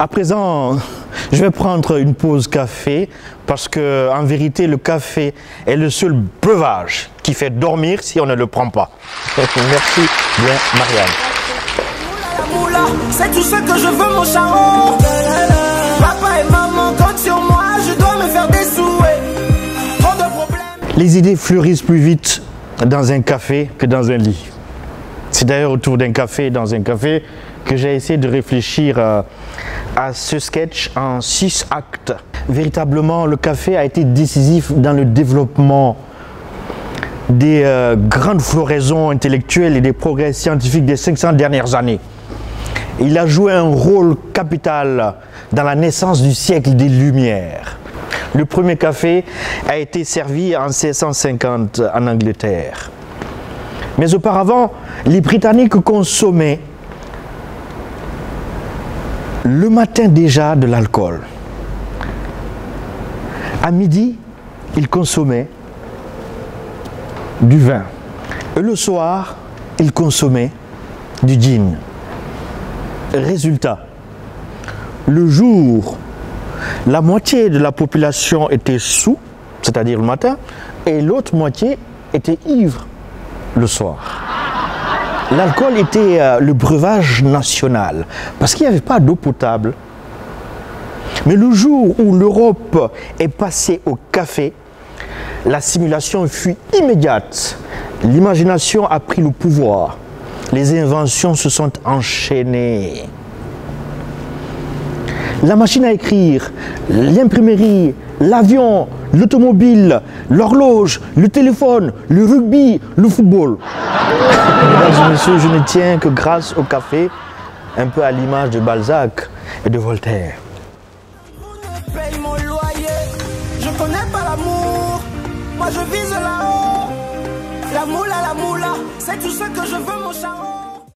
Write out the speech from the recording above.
À présent, je vais prendre une pause café parce que, en vérité, le café est le seul breuvage qui fait dormir si on ne le prend pas. Merci bien, Marianne. C'est tout ce que je veux, mon charron. Papa et maman comptent sur moi, je dois me faire des souhaits. Trop de problèmes. Les idées fleurissent plus vite dans un café que dans un lit. C'est d'ailleurs autour d'un café, dans un café, que j'ai essayé de réfléchir à ce sketch en 6 actes. Véritablement, le café a été décisif dans le développement des grandes floraisons intellectuelles et des progrès scientifiques des 500 dernières années. Il a joué un rôle capital dans la naissance du siècle des Lumières. Le premier café a été servi en 1650 en Angleterre. Mais auparavant, les Britanniques consommaient le matin déjà de l'alcool. À midi, ils consommaient du vin. Et le soir, ils consommaient du gin. Résultat, le jour, la moitié de la population était sous, c'est-à-dire le matin, et l'autre moitié était ivre le soir. L'alcool était le breuvage national, parce qu'il n'y avait pas d'eau potable. Mais le jour où l'Europe est passée au café, l'assimilation fut immédiate. L'imagination a pris le pouvoir. Les inventions se sont enchaînées. La machine à écrire, l'imprimerie, l'avion, l'automobile, l'horloge, le téléphone, le rugby, le football. Mesdames et messieurs, je ne tiens que grâce au café, un peu à l'image de Balzac et de Voltaire. Paye mon loyer, je connais pas l'amour, moi je vise là-haut. La moula, c'est tout ce que je veux, mon charron.